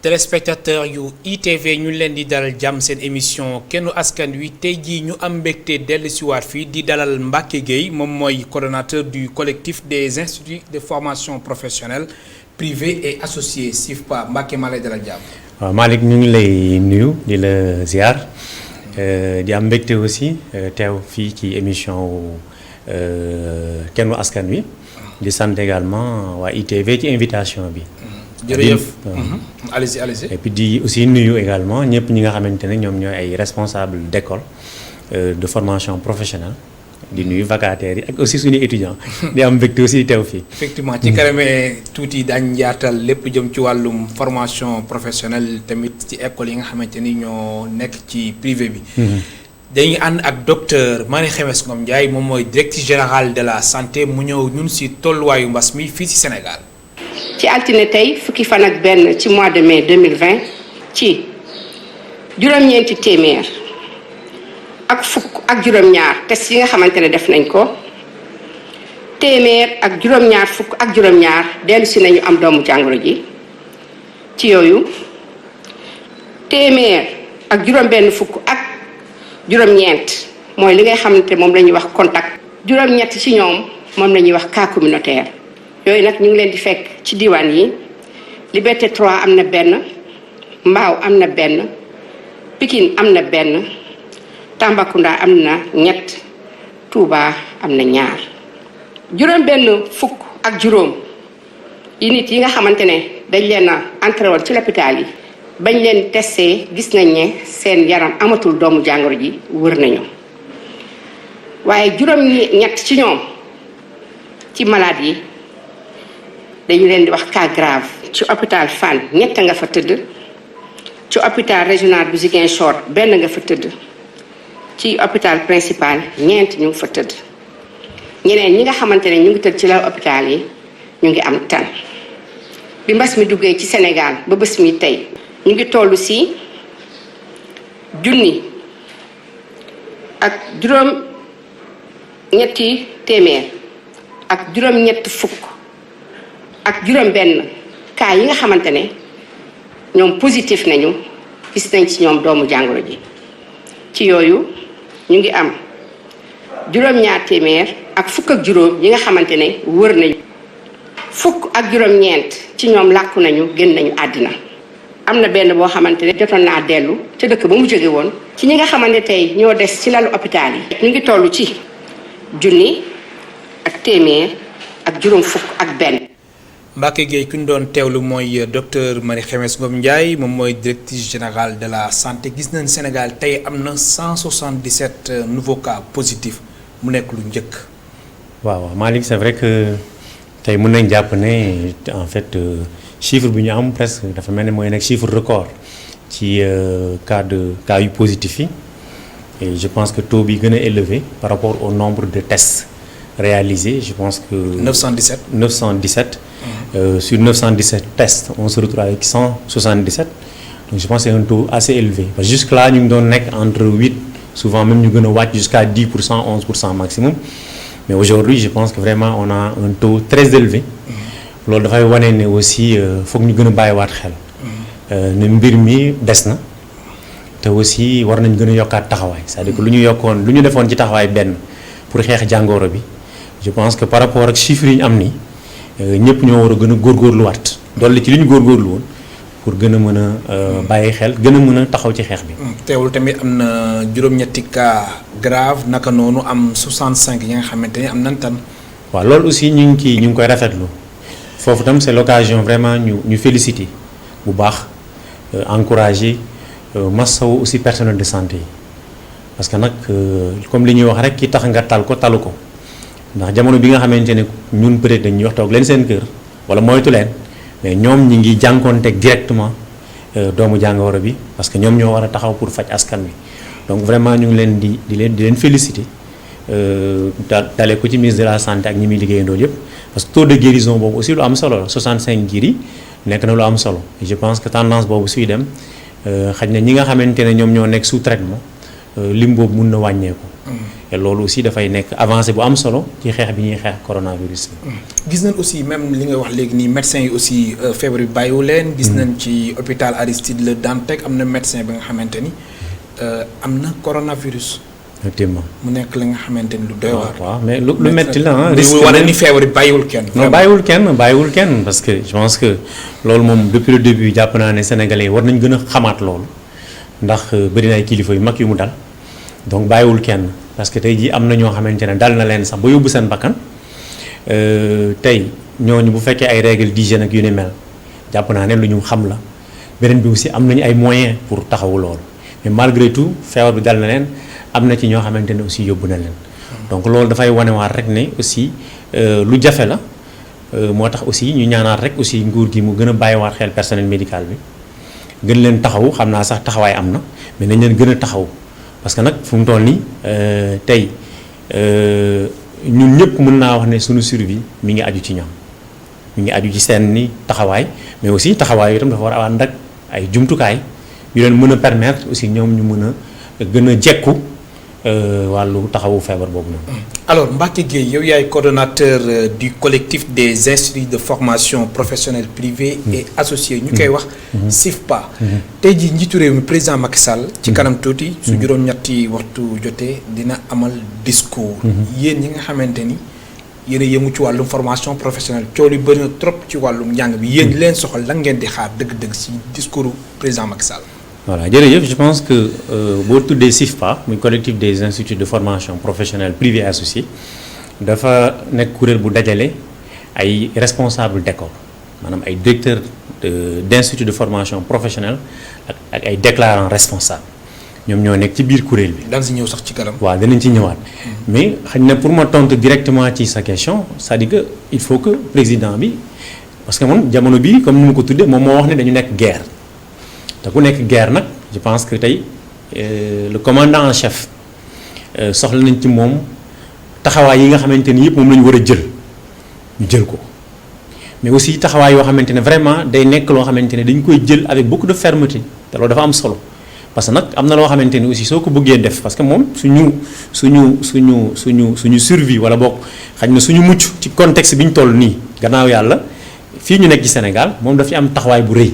téléspectateur yu ITV ñu leen di dalal jàmm seen émission kennu askan wi tey jii ñu am mbégte dellu si waat fii di dalal Mbacké Gueye moom mooy coordonnateur du collectif des instituts de formation professionnelle privés et associés SIFPA. Mbacké maa lay dalal jàmm. waaw Malick ñu ngi lay nuyu di la ziar di am mbégte aussi teew fii ci émission kennu askan wi di sant également waa ITV ci invitation bi. jërëjëf. allez-y. Et puis di aussi nuyu également ñëpp ñi nga xamante ne ñoom ñooy ay responsables d'école de formation professionnelle di nuyu vacataires yi ak aussi suñu étudiants di am mbégte aussi teew fii. effectivement ci kanamee tuuti daañu yaatal lépp jëm ci wàllum formation professionnelle tamit ci école yi nga xamante ni ñoo nekk ci privé bi. dañuy ànd ak docteur Marie Khemesse Ngom Ndiaye moom mooy directrice générale de la santé mu ñëw ñun si tolluwaayu mbas mi fii si Sénégal. ci altine tey fukki fan ak benn ci mois de mai 2020 ci juróom-ñeenti téeméer ak fukk ak juróom-ñaar test yi nga xamante ne def nañ ko téeméer ak juróom-ñaar fukk ak juróom-ñaar dellu si nañu am doomu jàngoro ji ci yooyu téeméer ak juróom-benn fukk ak juróom-ñeent mooy li ngay xamante moom la ñuy wax contact juróom-ñett ci ñoom moom la ñuy wax cas communautaire. yooyu nag ñu ngi leen di fekk ci diwaan yi Liberté 3 am na benn Mbao am na benn Pikine am na benn Tambacounda am na ñett Touba am na ñaar juróom benn fukk ak juróom yi nit yi nga xamante ne dañ leen a entré woon ci l'hôpital yi bañ leen testé gis nañ ne seen yaram amatul doomu jàngoro ji wër nañu waaye juróom ñett ci ñoom ci malade yi dañu leen di wax cas grave ci hôpital Fann ñett nga fa tëdd ci hôpital régional bu Ziguinchor benn nga fa tëdd ci hôpital principal ñeent ñu ngi fa tëdd ñeneen ñi nga xamante ne ñu ngi tëdd ci lal hôpital yi ñu ngi am tan bi mbas mi duggee ci Sénégal ba bés mi tey ñu ngi toll si junni ak juróom ñetti téeméer ak juróom ñett fukk ak juróom benn cas yi nga xamante ne ñoom positif nañu gis nañ ci ñoom doomu jàngoro ji ci yooyu ñu ngi am juróom-ñaar téeméer ak fukk ak juróom yi nga xamante ne wër nañu fukk ak juróom-ñeent ci ñoom làkku nañu génn nañu àddina am na benn boo xamante ne jotoon naa dellu ca dëkk ba mu jóge woon ci ñi nga xamante tey ñoo des ci lalu hôpital yi ñu ngi toll ci junni ak téeméer ak juróom fukk ak benn. Mbacké Gueye ku ñu doon teewlu mooy docteur Marie Khemesse Ngom Ndiaye moom mooy directrice générale de la santé gis nañ Sénégal tey am na 177 nouveaux cas positifs mu nekk lu njëkk. waaw Malick c'est vrai que tey mën nañ jàpp ne en fait chiffre bi ñu am presque dafa mel ni mooy nekk chiffre record ci cas yu positifs yi et je pense que taux bi gën a élevé par rapport au nombre de tests réalisés je pense que. 917. Sur 917 tests on se retrouve avec 177 donc je pense que c'est un taux assez élevé parce que jusque là ñu ngi doon nekk entre 8 souvent même ñu gën a wàcc jusqu'à 10% 11% maximum mais aujourd'hui je pense que vraiment on a un taux très élevé loolu dafay wane ne aussi foog ñu gën a bàyyiwaat xel ne mbir mi des na te aussi war nañ gën a yokkaat taxawaay c'est-à-dire que lu ñu defoon ci taxawaay benn pour xeex jàngoro bi je pense que par rapport ak chiffres yi ñu am nii ñëpp ñoo war a gën a góorgóorluwaat dolli ci li ñu góorgóorlu woon pour gën a mën a bàyyi xel gën a mën a taxaw ci xeex bi. teewul tamit am na juróom-ñetti cas grave naka noonu am 65 yi nga xamante ni am nañ tan. waaw loolu aussi ñu ngi koy rafetlu foofu tam c'est l'occasion vraiment ñu féliciter bu baax encourager massawu aussi personnel de santé yi parce que nag comme li ñuy wax rek ki tax nga tal ko talu ko. ndax jamono bi nga xamante ne ñun peut-être dañuy wax toog leen seen kër wala moytu leen mais ñoom ñi ngi jànkoonteeg directement doomu jàngoro bi parce que ñoom ñoo war a taxaw pour faj askan wi donc vraiment ñu ngi leen di leen féliciter dalee ko ci ministre de la santé ak ñi muy liggéeyandoo yëpp parce que taux de guérison boobu aussi lu am solo la 65 guéris nekk na lu am solo et je pense que tendance boobu suy dem xaj na ñi nga xamante ne ñoom ñoo nekk sous traitement lim boobu mun na wàññeeku. et loolu aussi dafay nekk avancée bu am solo ci xeex bi ñuy xeex coronavirus bi. gis nañ aussi même li nga wax léegi nii médecins yi aussi feebar bi bàyyiwu leen. gis nañ ci hôpital Aristide Le Dantec am na médecin bi nga xamante ni am na coronavirus. effectivement mu nekk la nga xamante ni lu doy waar. waaw mais lu metti la ah. risque la wane ni feebar bi bàyyiwul kenn. non bàyyiwul kenn parce que je pense que loolu moom depuis le début jàpp naa ne sénégalais war nañ gën a xamaat loolu ndax bëri na ay kilifa yu mag yu mu dal donc bàyyiwul kenn parce que tey jii am na ñoo xamante ne dal na leen sax ba yóbbu seen bakkan tey ñooñu bu fekkee ay règles d'hygiène ak yu ni mel jàpp naa ne lu ñu xam la beneen bi aussi am nañu ay moyens pour taxawu loolu mais malgré tout feebar bi dal na leen. am na ci ñoo xamante ne aussi yóbbu na leen donc loolu dafay wanewaat rek ne aussi lu jafe la moo tax aussi ñu ñaanaat rek aussi nguur gi mu gën a bàyyiwaat xel personnel médical bi gën leen taxaw xam naa sax taxawaay am na mais nañ leen gën a taxaw parce que nag fu mu toll nii tey ñun ñëpp mën naa wax ne suñu survie mi ngi aju ci ñoom mi ngi aju ci seen ni taxawaay mais aussi taxawaay itam dafa war a ànd ak ay jumtukaay yu leen mën a permettre aussi ñoom ñu mën a gën a jekku wàllu taxawu feebar boobu noonu. alors Mbacké Gueye yow yaay coordonnateur du collectif des instituts de formation professionnelle privés et associés ñu koy wax SIFPA. tey jii njiitu réew mi président Macky Sall. ci kanam tuuti su juróom-ñetti waxtu jotee dina amal discours. yéen ñi nga xamante ni yéen a yëngu ci wàllum formation professionnelle coow li bëri na trop ci wàllum njàng bi yéen leen soxal lan ngeen di xaar dëgg-dëgg si discours président Macky Sall. voilà jërëjëf je pense que boo tuddee SIFPA muy collectif des instituts de formation professionnelle privés et associés dafa nekk kuréel bu dajale ay responsables d'école maanaam ay directeurs d'instituts de formation professionnelle ak ay déclarants responsables ñoom ñoo nekk ci biir kuréel bi. daan si ñëw sax ci kanam. waaw danañ ci ñëwaat mais xëy na pour ma tontu directement ci sa question c'est-à-dire que il faut que président bi parce que moom jamono bii comme ni ma ko tuddee moom moo wax ne dañu nekk guerre. te ku nekk guerre nag je pense que tey le commandant en chef soxla nañ ci moom taxawaay yi nga xamante ni yëpp moom la ñu war a jël ñu jël ko mais aussi taxawaay yoo xamante ne vraiment day nekk loo xamante ne dañ koy jël avec beaucoup de fermeté te loolu dafa am solo parce que nag am na loo xamante ni aussi soo ko bëggee def parce que moom suñu survie wala boog xañ na suñu mucc ci contexte bi ñu toll nii gannaaw yàlla fii ñu nekk ci Sénégal moom dafa am taxawaay bu rëy.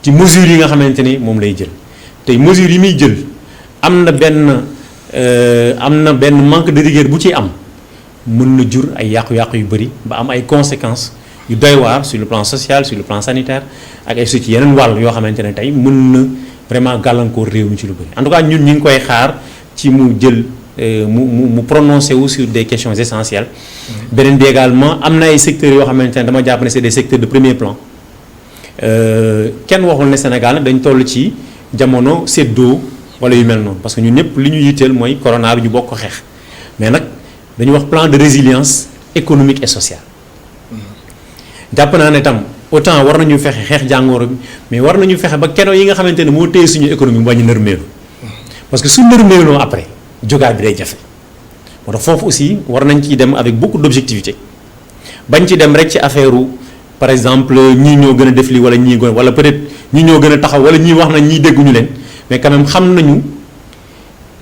ci mesures yi nga xamante ni moom lay jël tey mesures yi muy jël am na benn manque de rigueur bu ci am mën na jur ay yàqu-yàqu yu bëri ba am ay conséquences yu doy waar sur le plan social sur le plan sanitaire ak ay ci yeneen wàll yoo xamante ne tey mën na vraiment gàllankoor réew mi ci lu bëri en tout cas ñun ñu ngi koy xaar ci mu jël mu prononcé wu sur des questions essentielles. beneen bi également am na ay secteurs yoo xamante ne dama jàpp ne c'est des secteurs de premier plan. kenn waxul ne Sénégal nag dañ toll ci jamono séddoo wala yu mel noonu parce que ñun ñëpp li ñu yitteel mooy corona bi ñu bokk ko xeex mais nag dañu wax plan de résilience économique et sociale jàpp naa ne tam autant war nañu fexe xeex jàngoro bi mais war nañu fexe ba keno yi nga xamante ne moo téye suñu économie mu bañ a nërmeelu parce que su nërmeeloo après jógaat bi day jafe moo tax foofu aussi war nañ ciy dem avec beaucoup d'objectivité bañ ci dem rek ci affaire par exemple ñii ñoo gën a def lii wala ñii wala peut-être ñii ñoo gën a taxaw wala ñii wax nañ ñii dégguñu leen mais quand même xam nañu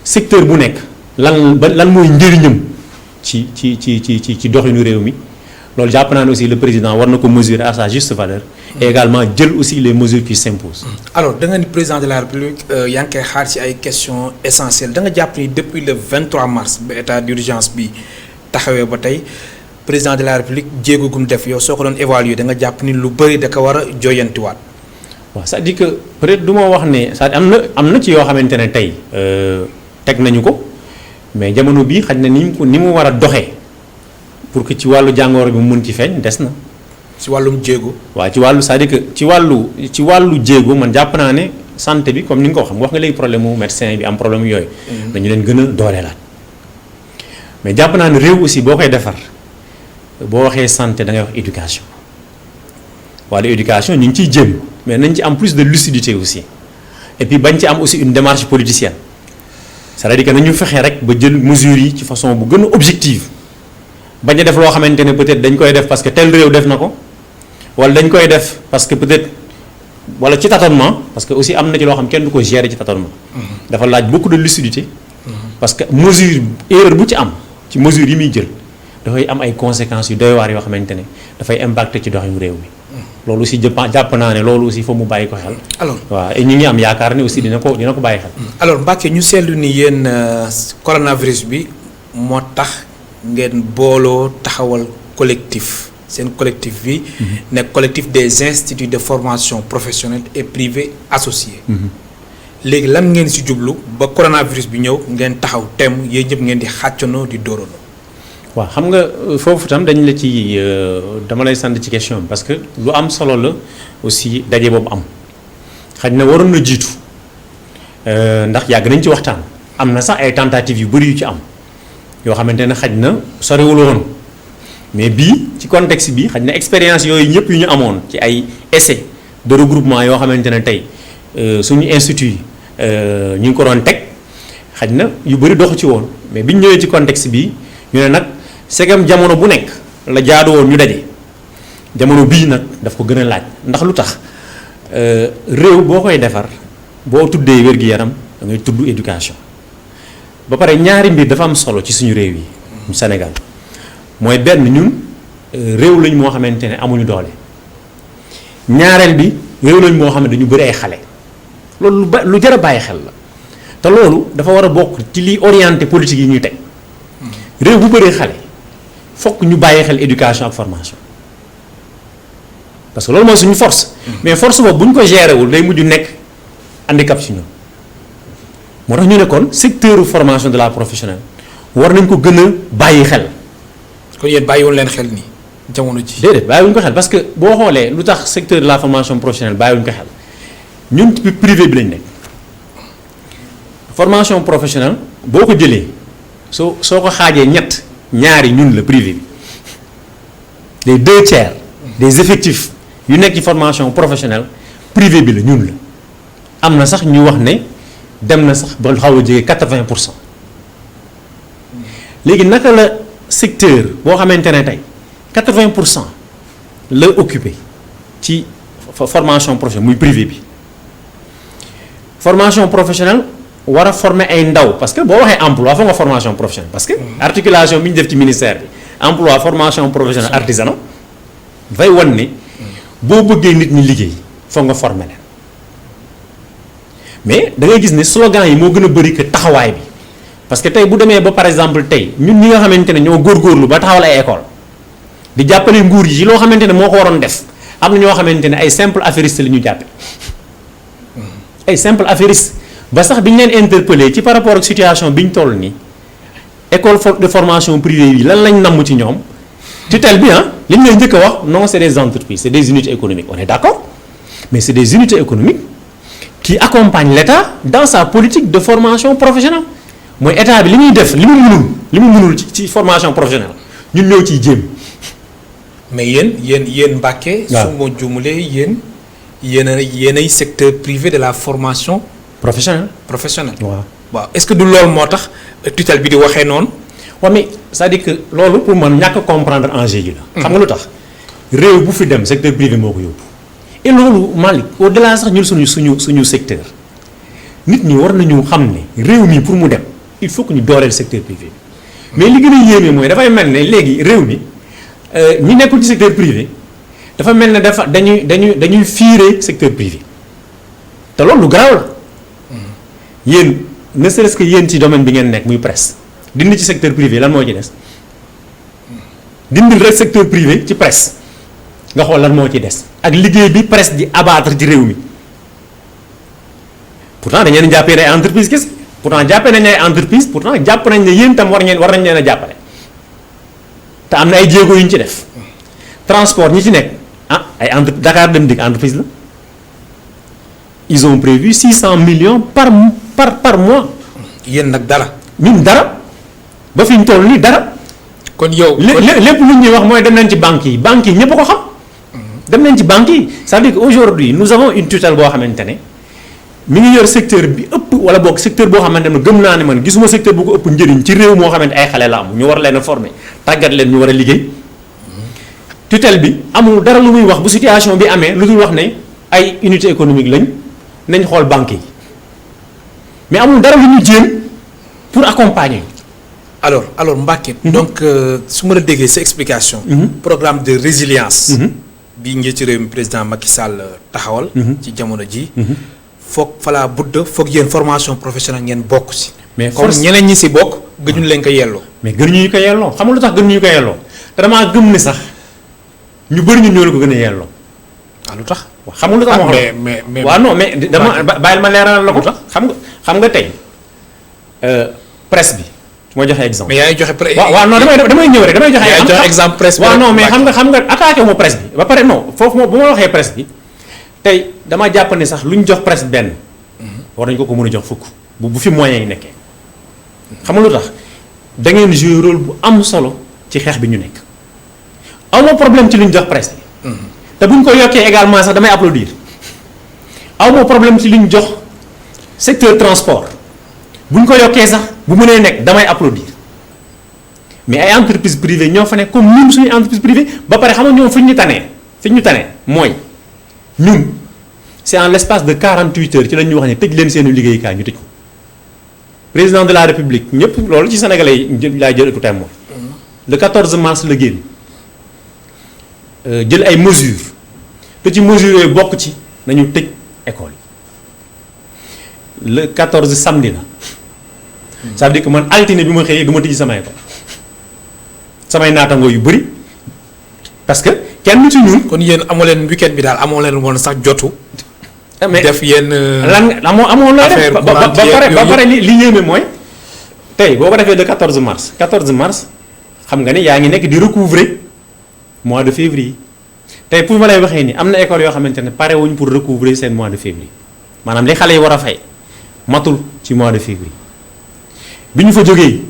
secteur bu nekk lan mooy njëriñam ci doxinu réew mi loolu jàpp naa ne aussi le président war na ko mesurer à sa juste valeur. et également jël aussi les mesures qui s'imposent. alors da nga ni président de la République yaa ngi koy xaar ci ay questions essentielles da nga jàpp ni depuis le 23 mars ba état d'urgence bi taxawee ba tey. président de la République jéego gum def yow soo ko doon évaluer da nga jàpp ni lu bëri da ko war a jooyantiwaat. waaw c'est-à-dire que peut-être du ma wax ne c'est-à-dire am na ci yoo xamante ne tey teg nañu ko mais jamono bii xaj na ni mu war a doxee pour que ci wàllu jàngoro bi mu mën ci feeñ des na. ci wàllum jéego. waaw ci wàllu c'est-à-dire que ci wàllu jéego man jàpp naa ne santé bi comme ni nga ko wax nga léegi problème mu médecin bi am problème yooyu. dañu leen gën a dooleelaat mais jàpp naa ne réew aussi boo koy defar. boo waxee santé da ngay wax éducation wàllu éducation ñu ngi ciy jéem mais nañ ci am plus de lucidité aussi et puis bañ ci am aussi une démarche politicienne c'est-à-dire que nañu fexe rek ba jël mesures yi ci façon bu gën a objective bañ a def loo xamante ne peut-être dañ koy def parce que tel réew def na ko wala dañ koy def parce que peut-être wala ci tâtonnement parce que aussi am na ci loo xam kenn du ko gérer ci tâtonnement. dafa laaj beaucoup de lucidité. parce que erreur bu ci am ci mesure yi muy jël dafay am ay conséquences yu doy waar yoo xamante ne dafay impacter ci doxinu réew mi. loolu aussi jàpp naa ne loolu aussi foog mu bàyyi ko xel. alors waaw et ñu ngi am yaakaar ne aussi dina ko bàyyi xel. alors Mbacké ñu seetlu ni yéen coronavirus bi moo tax ngeen booloo taxawal collectif seen collectif bi. nekk collectif des instituts de formation professionnelle et privés associés. léegi lan ngeen si jublu ba coronavirus bi ñëw ngeen taxaw temm yéen ñëpp ngeen di xàccandoo di dóorandoo. waaw xam nga foofu tam dañ la ci dama lay sant ci question parce que lu am solo la aussi daje boobu am xaj na waroon na jiitu ndax yàgg nañ ci waxtaan am na sax ay tentatives yu bëri yu ci am yoo xamante ne xaj na soriwul woon mais bii ci contexte bi xaj na expérience yooyu ñëpp yu ñu amoon ci ay essais de regroupement yoo xamante ne tey suñu institut yi ñu ngi ko doon teg xaj na yu bëri doxu ci woon mais biñ ñëwee ci contexte bi ñu ne nag segam jamono bu nekk la jaadu woon ñu daje jamono bii nag daf ko gën a laaj ndax lu tax réew boo koy defar boo tuddee wér-gi-yaram da ngay tudd éducation ba pare ñaari mbir dafa am solo ci suñu réew yi Sénégal mooy benn ñun réew lañ moo xamante ne amuñu doole ñaareel bi réew lañ moo xam ne dañu bëri ay xale loolu lu jar a bàyyi xel la te loolu dafa war a bokk ci liy orienté politique yi ñuy teg réew bu bëree xale fokk ñu bàyyi xel éducation ak formation parce que loolu mooy suñu force. mais force boobu bu ñu ko géré wul day mujj nekk handicap ci ñun moo tax ñu ne kon secteur formation de la professionnelle war nañ ko gën a bàyyi xel. kon yéen bàyyiwoon leen xel nii jamono ji. déedéet bàyyiwuñ ko xel parce que boo xoolee lu tax secteur de la formation professionnelle bàyyiwuñ ko xel ñun privé bi lañ nekk formation professionnelle boo ko jëlee. soo ko xaajee ñaari ñun la privé bi les 2/3 des effectifs yu nekk ci formation professionnelle privé bi la ñun la am na sax ñu wax ne dem na sax ba xaw a jege 80%. léegi naka la secteur boo xamante ne tey 80% la occupé ci formation professionnelle muy privé bi formation professionnelle. war a former ay ndaw parce que boo waxee emploi foog nga formation professionnelle parce que articulation bi ñu def ci ministère bi emploi formation professionnelle artisanat dafay wan ne boo bëggee nit ñi liggéey foog nga former leen mais da ngay gis ne slogan yi moo gën a bëri que taxawaay bi parce que tey bu demee ba par exemple tey ñun ñi nga xamante ne ñoo góorgóorlu ba taxawal ay école di jàppale nguur yi loo xamante ne moo ko waroon def am na ñoo xamante ne ay simple affairiste la ñu jàppe ay simple affairiste ba sax bi ñu leen interpellé ci par rapport ak situation bi ñu toll nii école de formation privée yi lan lañ namm ci ñoom tutelle bi li ñu lay njëkk a wax non c'est des entreprises c'est des unités économiques on est d'accord mais c'est des unités économiques qui accompagnent l'État dans sa politique de formation professionnelle mooy état bi li muy def li mu mënul ci formation professionnelle ñun ñoo ciy jéem. mais yéen Mbacké. waaw su ma juumalee yéenay secteur privé de la formation. professionnel waaw est-ce que du loolu moo tax tutelle bi di waxee noonu. waaw mais c'est-à-dire que loolu pour man ñàkk comprendre enjeu yi la. xam nga lu tax réew bu fi dem secteur privé moo ko yóbbu. et loolu Malick au-delà sax ñun suñu secteur nit ñi war nañu xam ne réew mi pour mu dem il faut que ñu dooleel secteur privé mais li gën a yéeme mooy dafay mel ne léegi réew mi ñi nekkul ci secteur privé dafa mel ne dañuy fiire secteur privé te loolu lu garaaw la. yéen ne serait-ce que yéen ci domaine bi ngeen nekk muy presse dindi ci secteur privé lan moo ci des dindil rek secteur privé ci presse nga xool lan moo ci des ak liggéey bi presse di abattre ci réew mi pourtant dañu leen jàppee ay entreprise kese pourtant jàppee nañ ay entreprise pourtant jàpp nañ ne yéen tam war nañ leen a jàppale te am na ay jéego yu ñu ci def transport ñi ci nekk ay Dakar Dem Dikk entreprise la ils ont prévu 600 millions par mois. yéen nag dara. ñun dara ba fi ñu toll nii dara. kon yow lépp lu ñuy wax mooy dem nañ ci banques yi ñëpp a ko xam. dem nañ ci banques yi c'est-à-dire que aujourd'hui nous avons une tutelle boo xamante ne mi ngi yor secteur bi ëpp wala boog secteur boo xamante ne gëm naa ne man gisuma secteur bu ko ëpp njëriñ ci réew moo xamante ay xale la am ñu war leen a former tàggat leen ñu war a liggéey tutelle bi amul dara lu muy wax bu situation bi amee lu dul wax ne ay unité économique lañ nañ xool banque yi mais amul dara lu ñu jéem pour accompagner. alors Mbacké. donc su ma la déggee sa explication. programme de résilience. bi njiitu réew mi président Macky Sall taxawal. ci jamono ji. foog falaa budda foog yéen formation professionnelle ngeen bokk si. mais comme ñeneen ñi si bokk gënuñu leen ko yelloo. mais gënuñu ñu ko yelloo xam nga lu tax gënuñu ko yelloo te damaa gëm ne sax ñu bëri ñun ñoo la ko gën a yelloo. lu tax. xam nga lu tax ma wax mais waaw non mais dama bàyyil ma leeralal la ko tax xam nga tey presse bi su ma joxe exemple. mais yaa ngi joxe waaw non damay ñëw rek damay joxe exemple presse bi. waaw non mais xam nga attaqué wu ma presse bi ba pare non foofu moom bu ma waxee presse bi tey dama jàpp ne sax lu ñu jox presse benn war nañu ko mën a jox fukk bu fi moyens yi nekkee xam nga lu tax da ngeen jouer rôle bu am solo ci xeex bi ñu nekk aw ma problème ci lu ñu jox presse bi. te bu ñu ko yokkee également sax damay applaudir aw ma problème ci li ñu jox secteur transport bu ñu ko yokkee sax bu mënee nekk damay applaudir mais ay entreprise privée ñoo fa nekk comme ñun suñu entreprise privée ba pare xam nga ñoom fi ñu tanee mooy ñun c'est en l'espace de 48 heures ci la ñuy wax ne tëj leen seeni liggéeykaay ñu tëj ko président de la république ñëpp loolu ci sénégalais yi laa jël écouté moom le 14 mars la génn jël ay mesures te ci mesures yooyu bokk ci nañu tëj école yi le 14 samedi la ça veut dire que man altine bi ma xëyee du ma tëj sama école samay naatangoo yu bëri parce que kenn ci ñun. kon yéen amoo leen weekend bi daal amoo leen woon sax jotu. mais def yenn. lan amoo looy def ba pare li yéeme mooy tey boo ko defee le 14 mars xam nga ni yaa ngi nekk di recouvrer mois de février tey pour ma lay waxee ni am na école yoo xamante ne pare wuñ pour recouvrer seen mois de février maanaam li xale yi war a fay matul ci mois de février bi ñu fa jógee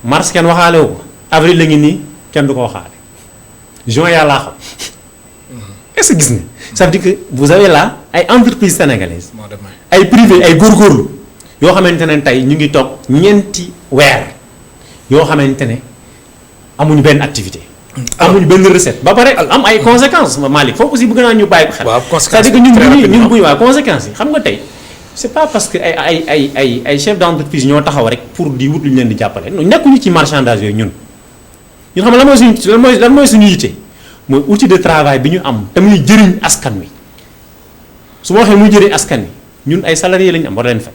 mars kenn waxaale wu ko avril la ngi nii kenn du ko waxaale juin yàllaa xam est-ce que gis nga ça veut dire que vous avez là ay entreprises sénégalaises ay privés ay góorgóorlu yoo xamante ne tey ñu ngi toog ñeenti weer yoo xamante ne amuñu benn activité. amuñu benn recette ba pare am ay conséquences Malick foofu aussi bëgg naa ñu bàyyi ko xel. waaw conséquences c'est-à-dire que ñun bu ñu waa conséquences yi xam nga tey c'est pas parce que ay chefs d'entreprise ñoo taxaw rek pour di wut lu ñu leen di jàppale non nekkuñu ci marchandage yooyu ñun xam nga lan mooy suñu yitte mooy outil de travail bi ñu am te muy jëriñ askan wi su ma waxee muy jëriñ askan wi ñun ay salariés lañu am war leen fay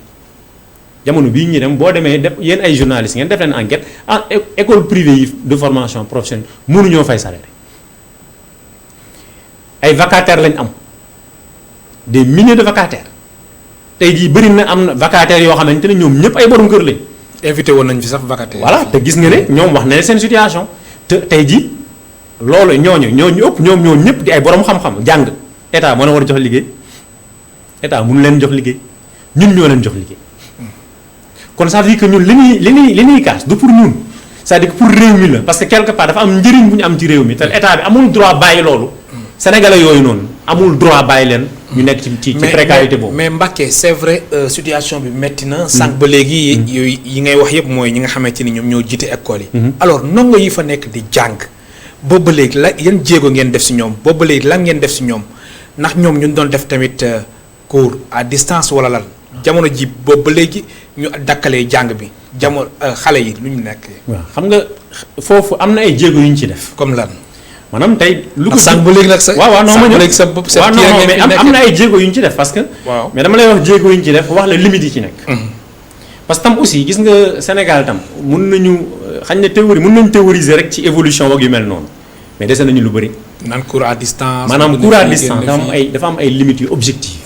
jamono bii ñu dem boo demee def yéen ay journalistes ngeen def leen enquête en école privée yi de formation professionnelle mënuñoo fay salaire ay vacataires lañ am des milliers de vacataires tey jii bëri na am na vacataires yoo xamante ne ñoom ñëpp ay borom kër lañ. invité woon nañ fi sax vacataires. voilà te gis nga ne ñoom wax na ne seen situation te tey jii loolu ñooñu ëpp ñoom ñëpp di ay borom xam-xam jàng état moo leen war a jox liggéey état mënu leen jox liggéey ñun ñoo leen jox liggéey. kon ça veut dire que ñun li ñuy kaas du pour ñun c'est-à-dire que pour réew mi la parce que quelque part dafa am njëriñ bu ñu am ci réew mi te état bi amul droit bàyyi loolu sénégalais yooyu noonu amul droit bàyyi leen ñu nekk ci précarité boobu. mais Mbacké c'est vrai situation bi metti na. sànq ba léegi. yooyu yi ngay wax yëpp mooy ñi nga xamante ni ñoom ñoo jiite école yi. alors ndongo yi fa nekk di jàng boobu ba léegi la yan jéego ngeen def si ñoom boobu ba léegi lan ngeen def si ñoom ndax ñoom ñu doon def tamit cours à distance wala lan. jamono ji boobu ba léegi ñu dakkalee jàng bi jamono xale yi lu ñu nekk. waaw xam nga foofu am na ay jéego yu ñu ci def. comme lan. maanaam tey. lu ko sànq ba léegi nag sa. waaw non ma ñëw léegi sa bopp sa waaw non mais am na ay jéego yu ñu ci def parce que. waaw mais dama lay wax jéego yu ñu ci def wax la limite yi ci nekk. parce que tam aussi gis nga Sénégal tam mun nañu xañ na théorie mun nañu théoriser rek ci évolution wag yu mel noonu mais dese nañu lu bëri. naan cours à distance. maanaam cours à distance dafa am ay limites yu objectives.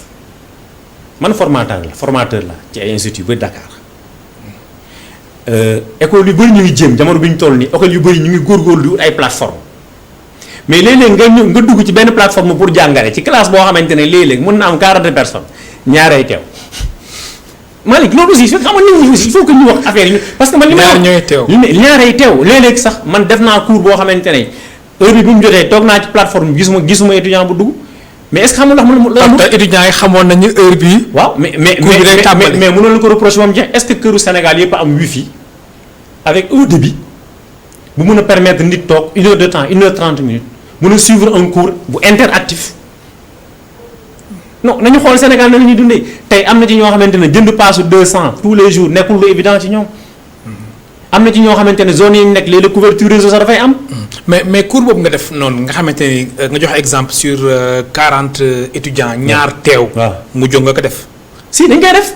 man formateur la ci ay institut ba Dakar école yu bëri ñu ngi jéem jamono bi ñu toll nii école yu bëri ñu ngi góorgóorlu di wut ay plateforme mais léeg-léeg nga dugg ci benn plateforme pour jàngale ci classe boo xamante ne léeg-léeg mën na am 40 personnes ñaaree teew Malick loolu aussi xam nga nit ñi aussi il faut que ñu wax affaire yi parce que man li ma ñaaree teew léeg-léeg sax man def naa cours boo xamante ne heure bi mu jotee toog naa ci plateforme bi gisuma étudiant bu dugg mais est-ce que xam nga ndax étudiants yi xamoon nañu heure bii. waaw mais mënoon la ko reprocher moom jeex est-ce que këru Sénégal yëpp am wifi avec un débit bu mën a permettre nit toog 1 heure de temps 1 heure 30 minutes mën a suivre un cours bu interactif non nañu xool Sénégal na la ñuy dundee tey am na ci ñoo xamante ne jënd paasu 200 tous les jours nekkul lu évident ci ñoom. am na ci ñoo xamante ne zone yi ñu nekk léeg-léeg couverture réseau sax dafay am. mais cours boobu nga def noonu nga xamante ni nga joxe exemple sur 40 étudiants ñaar teew. waaw mu jóg nga ko def. si dañ koy def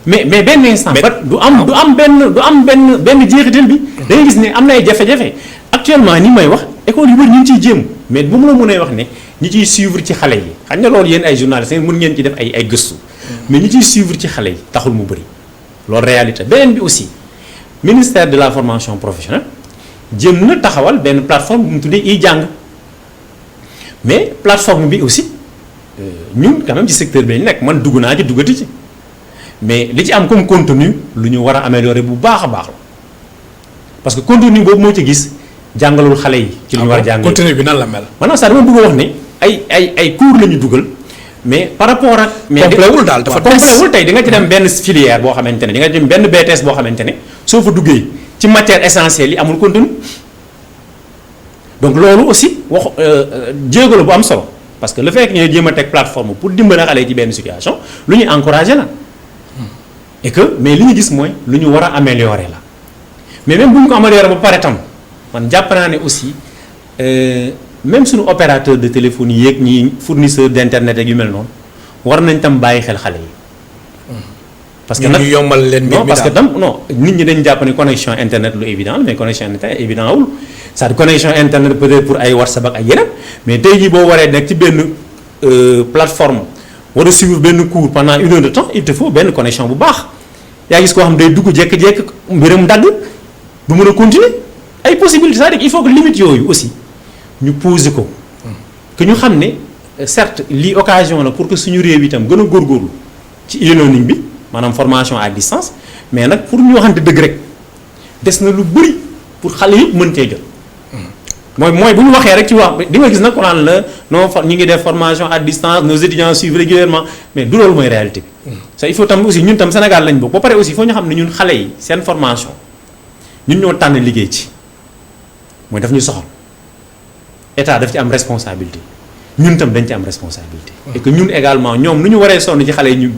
mais benn instant. du am benn jeexital bi. da ngay gis ne am na ay jafe-jafe actuellement ni may wax école yu bëri ñu ngi ciy jéem mais bu mu la mënee wax ne ñi ciy suivre ci xale yi xam nga loolu yéen ay journalistes mën ngeen ci def ay gëstu mais ñi ciy suivre ci xale yi taxul mu bëri loolu réalité beneen bi aussi ministère de la formation professionnelle jéem na taxawal benn plateforme bu mu tuddee iJàng mais plateforme bi aussi ñun quand même ci secteur bi lañ nekk man dugg naa ci duggati ci mais li ci am comme contenu lu ñu war a améliorer bu baax a baax la parce que contenu boobu moo ci gis jàngalul xale yi. ci lu ñu war a jàng contenu bi nan la mel. maanaam sax dama bëgg a wax ne ay cours la ñu dugal mais par rapport ak. mais complet wul daal dafa des complet wul tey di nga ci dem benn filière boo xamante ne di nga dem benn BTS boo xamante ne soo fa duggee ci matière essentielle yi amul contenu donc loolu aussi wax jéego la bu am solo parce que le fait que ñooy jéem a teg plateforme pour dimbale xale yi ci benn situation lu ñuy encouragé la et que mais li ñu gis mooy lu ñu war a améliorer la mais même bu ñu ko améliorer ba pare tam man jàpp naa ne aussi même suñu opérateur de téléphonie yeeg ñi fournisseur d' internet ak yu mel noonu war nañ tam bàyyi xel xale yi. parce que nag ñu yombal leen mbir mi non parce que tam non nit ñi dañ jàpp ne connexion internet lu évident mais connexion internet évident wul c'est-à-dire connexion internet peut-être pour ay WhatsApp ak ay yeneen mais tey jii boo waree nekk ci benn plateforme war a suivre benn cours pendant 1 heure de temps il te faut benn connexion bu baax yaa gis koo xam day dugg jékki-jékki mbiram dagg du mën a continuer ay possibilités c'est-à-dire il faut que limite yooyu aussi ñu poser ko que ñu xam ne certes lii occasion la pour que suñu réew itam gën a góorgóorlu ci e-learning bi maanaam formation à distance mais nag pour ñu waxante dëgg rek des na lu bëri pour xale yëpp mën cee jot mooy bu ñu waxee rek ci wax di nga gis nag ko naan la non ñu ngi def formation à distance nos étudiants suivent régulièrement mais du loolu mooy réalité bi ça il faut tam aussi ñun tam Sénégal lañ bokk ba pare aussi foo ñu xam ne ñun xale yi seen formation ñun ñoo tànn liggéey ci mooy daf ñu soxal état daf ci am responsabilité ñun tam dañ ci am responsabilité et que ñun également ñoom nu ñu waree sonn ci xale yi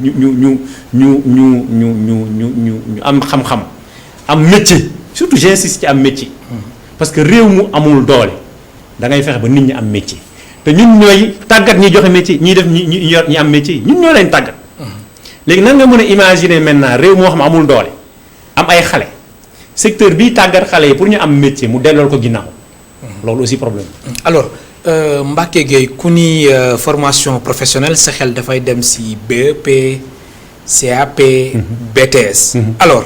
ñu am xam-xam am métier surtout j'insiste ci am métier parce que réew mu amul doole da ngay fexe ba nit ñi am métier te ñun ñooy tàggat ñi joxe métier ñiy def ñi am métier ñun ñoo leen tàggat léegi nan nga mën a imaginer maintenant réew moo xam amul doole am ay xale secteur bii tàggat xale yi pour ñu am métier mu dellool ko ginnaaw loolu aussi problème. alors Mbacké Gueye ku ni formation professionnelle sa xel dafay dem si BEP CAP. BTS. alors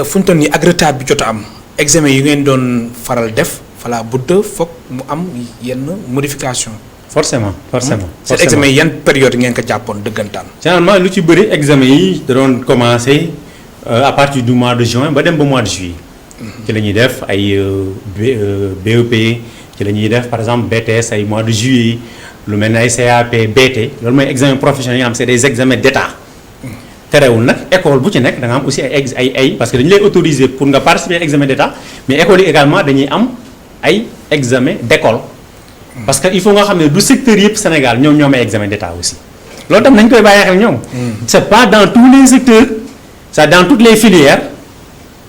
fu ñu toll nii ak retard bi jot a am examen yu ngeen doon faral def fala budde foog mu am yenn modification. forcément. seen examen yan période ngeen ko jàppoon dëggantaan. généralement lu ci bëri examen yi da doon commencé à partir du mois de juin ba dem ba mois de juillet. ci la ñuy def ay BEP ci la ñuy def par exemple BTS ay mois de juillet lu mel ne ay CAP BT loolu mooy examen professionnel yi nga xam c'est des examens d'état terewul nag école bu ci nekk da nga am aussi ay parce que dañu lay autoriser pour nga participer examen d'état mais école yi également dañuy am ay examen d'école parce que il faut nga xam ne du secteur yëpp Sénégal ñoom ñoo am ay examen d'état aussi loolu tam nañ koy bàyyi xel ñoom c'est pas dans tous les secteurs c'est dans toutes les filières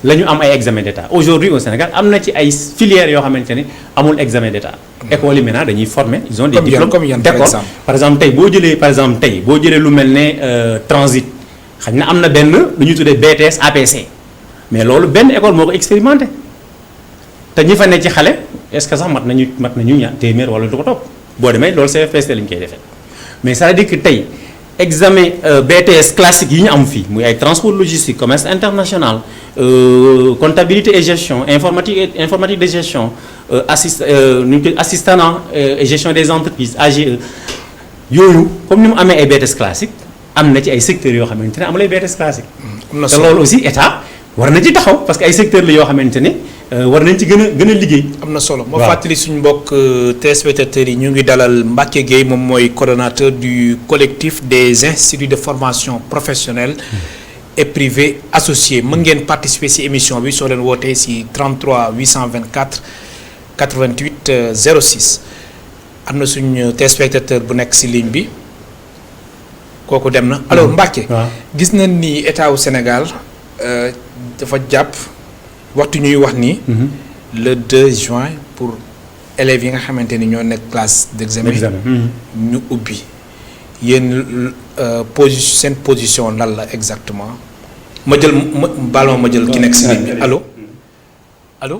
la ñu am ay examen d'état aujourd'hui au Sénégal am na ci ay filières yoo xamante ne amul examen d'état école yi maintenant dañuy former ils ont des diplômes d'école par exemple tey boo jëlee lu mel ne transit xëy na am na benn lu ñuy tuddee BTS APC mais loolu benn école moo ko expérimenté te ñi fa ne ci xale est-ce que sax mat nañu ñaar téeméer wala du ko topp boo demee loolu CFPST lañ koy defee mais c'est-à-dire que tey examen BTS classique yi ñu am fii muy ay transport logistique commerce international comptabilité et gestion informatique de gestion assistant et gestion des entreprises AGE yooyu comme ni mu amee ay BTS classique am na ci ay secteurs yoo xamante ne amul ay BTS classique te loolu aussi état war na ci taxaw parce que ay secteurs la yoo xamante ne war nañ ci gën a liggéey. am na solo moo fàttali suñu mbokk téléspectateurs yi ñu ngi dalal Mbacké Gueye moom mooy coordonnateur du collectif des instituts de formation professionnelle et privés associés mën ngeen participer ci émission bi soo leen wootee ci 33 824 88 06 am na suñu téléspectateur bu nekk ci ligne bi kooku dem na alors Mbacké. waaw gis nañ ni état wu Sénégal dafa jàpp waxtu ñuy wax ni. le 2 juin pour élèves yi nga xamante ni ñoo nekk classe d'examen. ñu ubbi yéen seen position lan la exactement ma jël ma jël ki nekk si ligne bi allo allo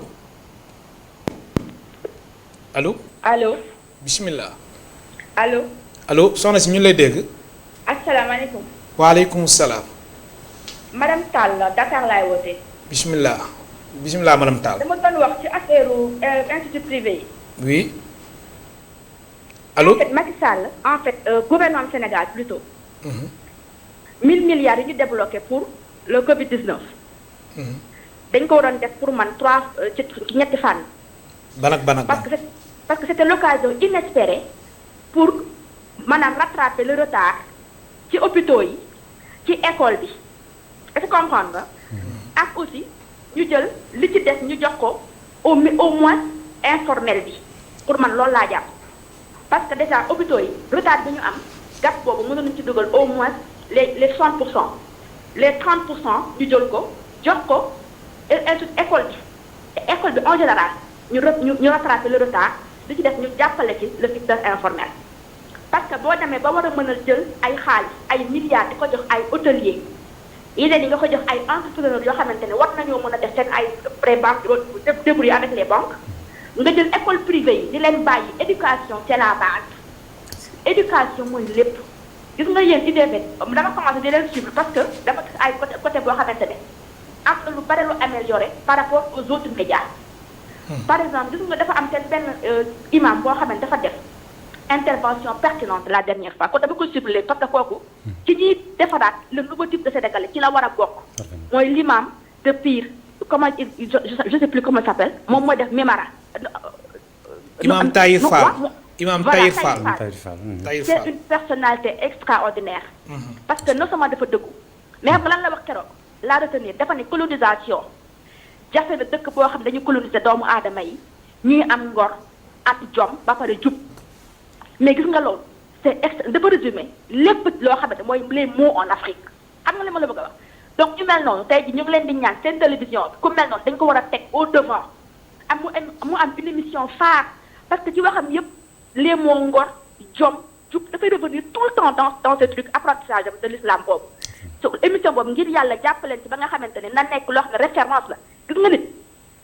allo. allo. bismillah. allo. allo soxna si ñu lay dégg. asalaamaaleykum. waaleykum salaam. madame Tall Dakar laay wootee. bismillah bismillah madame Tall. dama doon wax ci affaire institut privé yi. oui. allo en fait Macky Sall en fait gouvernement Sénégal plutôt. 1000 milliards yi ñu débloqué pour le Covid 19. dañ ko waroon def pour man 3 ci ñetti fànn. ban parce que c'était l'occasion inespérée pour maanaam rattraper le retard ci hôpitaux yi ci école bi est-ce que comprendre nga. ak aussi ñu jël li ci des ñu jox ko au moins informel bi pour man loolu laa jàpp. parce que déjà hôpitaux yi retard bi ñu am gap boobu mënoon nañu ci dugal au moins les 60%, les 30% ñu jël ko jox ko école bi en général ñu rattraper le retard li ci def ñu jàppale ci le secteur informel. parce que boo demee ba war a mën a jël ay xaalis ay milliards di ko jox ay hôteliers yeneen yi nga ko jox ay entrepreneurs yoo xamante ne war nañoo mën a def seen ay pré banque débrouiller avec les banques nga jël école privée yi di leen bàyyi éducation c'est la base éducation mooy lépp gis nga yéen IDV dama commencé di leen suivre parce que dama gis ay côté boo xamante ne am na lu bari lu amélioré par rapport aux autres médias. par exemple gis nga dafa am seen benn imam boo xamante dafa def intervention pertinente la dernière fois kon dama ko ciblé parce que kooku ci ñuy defaraat le nouveau type de Sénégalais ci la war a bokk mooy l'imam de Pire comment je sais plus comment il s'appelle moom mooy def Mimara imam Tahir Fall imam Tahir Fall c'est une personnalité extraordinaire parce que non seulement dafa dëggu mais xam nga lan la wax keroog la retenir dafa ne colonisation jafe na dëkk boo xam ne dañu coloniser doomu aadama yi ñuy am ngor ak jom ba pare jub mais gis nga loolu c'est dafa résumé lépp loo xamante mooy les mots en Afrique xam nga li ma la bëgg a wax donc ñu mel noonu tey ji ñu ngi leen di ñaan seen télévision bi ku mel noonu dañ ko war a teg au devant am mu am une émission phare parce que ci waxam yëpp les mots ngor jom jub dafay revenir tout le temps dans ce truc apprentissage de l'islam boobu so émission boobu ngir yàlla jàppaleen ci ba nga xamante ne na nekk loo xam ne référence la gis nga nit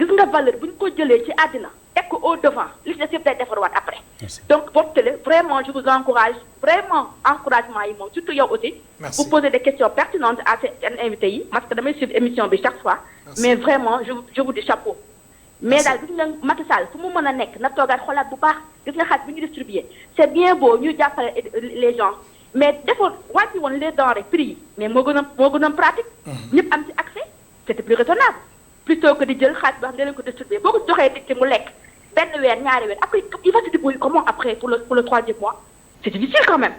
gis nga valeur bu ñu ko jëlee ci àddina teg ko au devant li ci des yëpp day defarwaat après donc boobu télé vraiment je vous encourage vraiment encouragement yi moom surtout yow aussi vous posez des questions pertinentes à seen invités yi parce que damay suivre émission bi chaque fois mais vraiment je vous dis chapeau mais daal gis nga Macky Sall fu mu mën a nekk na toogaat xoolaat bu baax gis nga xaalis bi ñu distribué c'est bien beau ñu jàppale les gens mais defoon wàcci woon les denrées prix yi mais moo gën a pratique ñëpp am ci accès c'était plus raisonnable plutôt que di jël xaalis boo xam ne leen ko distribué boo ko joxee nit ki mu lekk benn weer ñaari weer après il va se débrouiller comment après pour le troisième mois c'est difficile quand même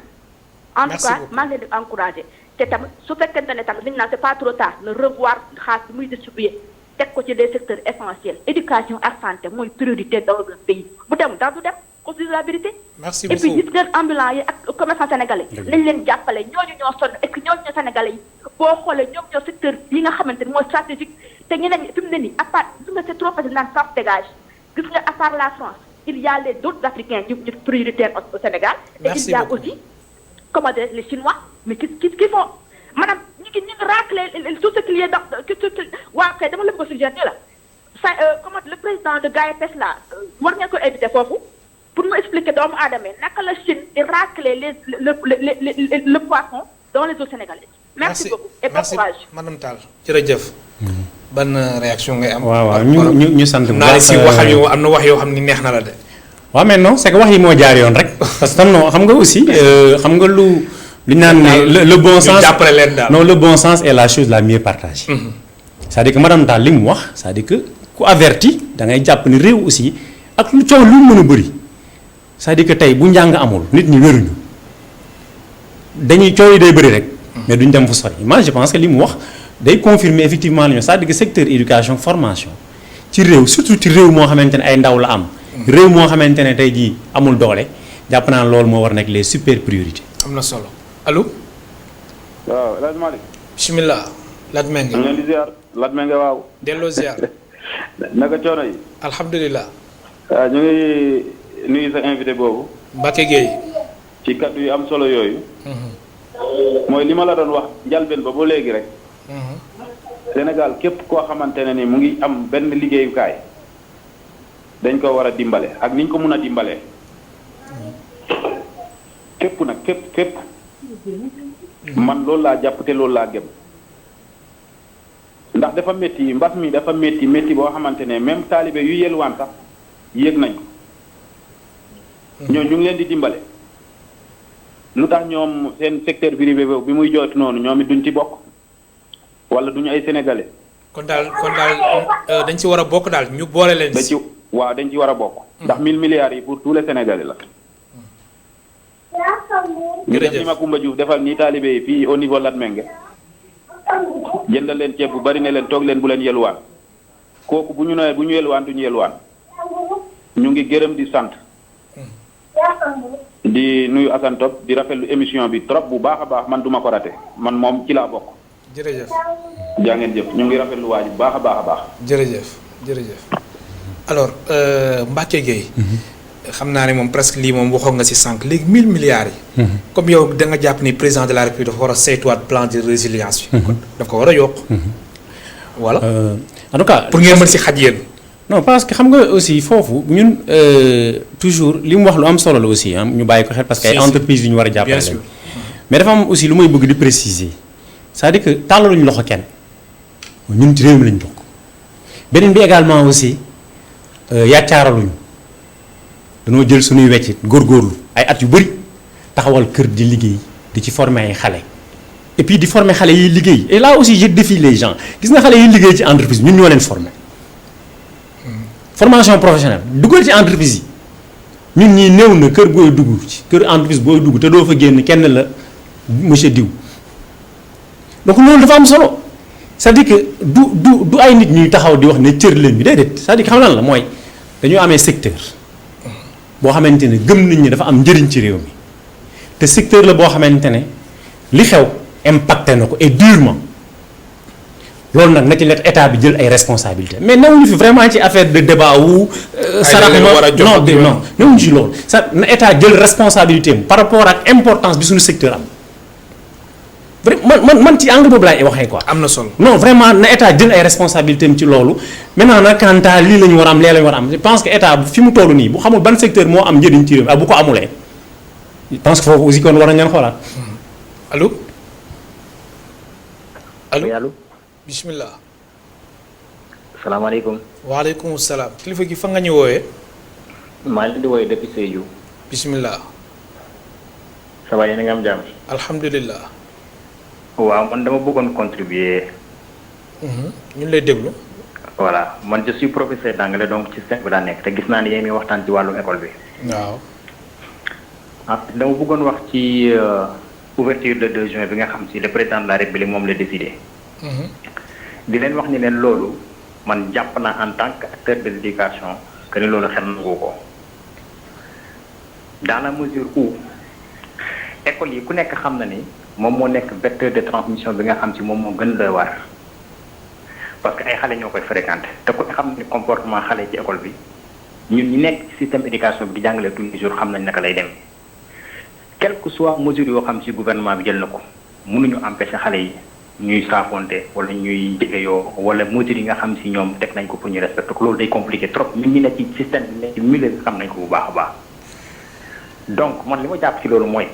en tout cas maa ngi leen di encourager te tamit su fekkente ne tamit li ñu naan c'est pas trop tard ne revoir xaalis bi muy distribué teg ko ci des secteurs essentiels éducation ak santé mooy priorité dans le pays bu dem daal du dem qu'on se dise la vérité. merci beaucoup et puis gis ngeen ambulants yi ak commerçants sénégalais nañ leen jàppale ñooñu ñoo sonn est-ce que ñooñu ñoo sénégalais yi boo xoolee ñoom ñoo secteur yi nga xamante ni mooy stratégique te ñeneen ñi fi mu ne nii à part gis nga c'est trop facile naan France dégage gis nga à part la France il y a les d'autres africains ñu prioritaires au Sénégal. merci et il y a aussi comment dire les Chinois mais qui font maanaam ñu ngi racler tout ce qu'il y a dans waa kay dama la bëgg a suggérer la comment le président de GAEPES là war ngeen ko invité foofu pour mu expliquer doomu aadama naka la Chine di racler le poisson dans les eaux sénégalaises. merci beaucoup et bon courage. madame Tall jërëjëf. ban réaction ngay am. waaw ñu sant bu baax si waxam yi am na wax yoo xam ni neex na la de. waaw mais non c'est que wax yi moo jaar yoon rek parce que non xam nga aussi xam nga lu naan ne le bon sens jàppale leen daal non le bon sens est la chose la mieux partagée. c'est-à-dire que madame Tall li mu wax c'est-à-dire que ku averti da ngay jàpp ni réew aussi ak lu coow lu mën a bëri c'est-à-dire que tey bu njàng amul nit ñi wéruñu dañuy coow yi day bëri rek. mais duñ dem fu sori moi je pense que li mu wax day confirmer effectivement li ñu c'est-à-dire que secteur éducation formation ci réew surtout ci réew moo xamante ne ay ndaw la am. réew moo xamante ne tey jii amul doole jàpp naa loolu moo war nekk les super priorités. am na solo allo. waaw El Hadj Malick. bisimilah. Lat Mbengue. ñu ngi leen di ziar Lat Mbengue waaw. delloo ziar. naka coono yi. alhamdulilah. waaw ñu ngi nuyu sa invité boobu. Mbacke Gueye. ci kaddu yu am solo yooyu. mooy li ma la doon wax njalbeen ba ba léegi rek. Sénégal képp koo xamante ne ni mu ngi am benn liggéeyukaay dañ ko war a dimbale ak niñ ko mun a dimbalee. képp nag képp. man loolu laa jàpp te loolu laa gëm. ndax dafa métti mbas mi dafa métti boo xamante ne même taalibe yu yelwaan sax yéeg nañ ko. ñoo ñu ngi leen di dimbale. lu tax ñoom seen secteur privé bi muy jooytu noonu ñoom it duñ ci bokk wala duñu ay sénégalais. kon daal dañ ci war a bokk daal ñu boole leen si. dañ ci war a bokk. ndax 1000 milliards yi pour tous les sénégalais la. ñu def ni Macoumba Diouf defal nii taalibe yi fii au niveau Lat Mbengue jëndal leen ceeb bu bari ne leen toog leen bu leen yelwaan kooku bu ñu nee bu ñu yelwaan duñu yelwaan ñu ngi gërëm di sant di nuyu Assane Top di rafetlu émission bi trop bu baax a baax man duma ko raté man moom ci laa bokk. jërëjëf. jaa ngeen jëf ñu ngi rafetlu waa ji bu baax a baax. jërëjëf alors Mbacke Gueye. xam naa ne moom presque lii moom waxoon nga ci sànq léegi 1000 milliards yi. comme yow da nga jàpp ni président de la république dafa war a saytuwaat plan de résilience bi. daf ko war a yokk. voilà. en tout cas pour ngeen mën ci xaj yéen. non parce que xam nga aussi foofu ñun toujours li mu wax lu am solo la aussi ñu bàyyi ko xel parce que ay entreprises yu ñu war a jàppale lañ mais dafa am aussi lu may bëgg di préciser c'est-à-dire que tàllaluñu loxo kenn ñun ci réew mi lañ bokk beneen bi également aussi yàccaaraluñu dañoo jël suñuy weccit góorgóorlu ay at yu bëri taxawal kër di liggéey di ci former ay xale et puis di former xale yiy liggéey et là aussi je défie les gens gis nga xale yiy liggéey ci entreprise ñun ñoo leen former formation professionnelle duggal ci entreprise yi ñun ñii néew na kër booy dugg ci kër entreprise booy dugg te doo fa génn kenn la monsieur Diw donc loolu dafa am solo c'est-à-dire que du ay nit ñuy taxaw di wax ne cër leen bi déedéet c'est-à-dire que xam lan la mooy dañoo amee secteur boo xamante ne gëm nañ ne dafa am njëriñ ci réew mi te secteur la boo xamante ne li xew impacté na ko et durement loolu nag na ci let état bi jël ay responsabilités mais newuñu fi vraiment ci affaire de débat wu. sarax ma non newuñu ci loolu sa na état jël responsabilité am par rapport ak importance bi suñu secteur am man ci angle boobu laay waxee quoi. am na solo non vraiment na état jël ay responsabilités am ci loolu maintenant nag quant à lii la ñu war a am lee la ñu war a am je pense que état fi mu toll nii bu xamul ban secteur moo am njëriñ ci réew mi ak bu ko amulee je pense que foofu aussi kon war nañu leen xoolaat. allo. allo. bisimilah. salaamaaleykum. waaleykum salaam. kilifa gi fa nga ñu wooyee. maa ngi leen di woowee depuis Sédhiou. bisimilah. ça va yéen a ngi am jàmm. alhamdulilah. waaw man dama bëggoon contribuer. ñun lay déglu. voilà man je suis professeur d'anglais donc ci système bi daa nekk te gis naa ne yéen a ngi waxtaan ci wàllum école bi. waaw. dama bëggoon wax ci ouverture le 2 juin bi nga xam si le président de la république moom la décidé. di leen wax ni leen loolu man jàpp naa en tant que acteur de l'éducation que ni loolu xel nangu ko dans la mesure où école yi ku nekk xam na ni moom moo nekk vecteur de transmission bi nga xam si moom moo gën doy waar parce que ay xale ñoo koy fréquenté te ku ne xam ni comportement xale ci école bi ñun ñi nekk ci système éducation bi di jàngale tous les jours xam nañ naka lay dem quelle que soit mesure yoo xam si gouvernement bi jël na ko mënuñu empêcher xale yi ñuy saafonte wala ñuy jegeyoo wala mesures yi nga xam si ñoom teg nañ ko pour ñu respecter ko loolu day compliqué trop ñun ñi ne ci système bi ne ci milieu bi xam nañ ko bu baax a baax donc man li ma jàpp ci loolu mooy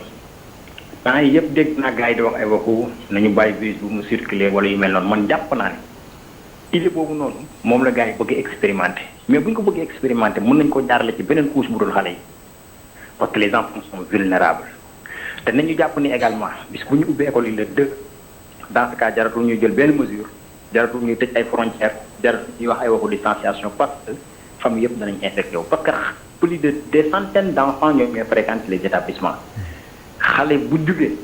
temps yi yëpp dégg naa gars yi di wax ay waxu nañu bàyyi virus bu mu circuler wala yu mel noonu man jàpp naa ne idée boobu noonu moom la gars yi bëgg expérimenter mais bu ñu ko bëggee expérimenter mën nañ ko jaarale ci beneen couche bu dul xale yi parce que les enfants sont vulnérables te nañu jàpp ni également bis bu ñu ubbee école yi le 2 dans ce cas jaratul ñuy jël benn mesure jaratul ñuy tëj ay frontières jaratul ñuy wax ay waxu distanciation parce que famille yëpp danañ infecté wu parce que plus de des centaines d'enfants ñoom ñooy fréquentent les établissements xale bu jugee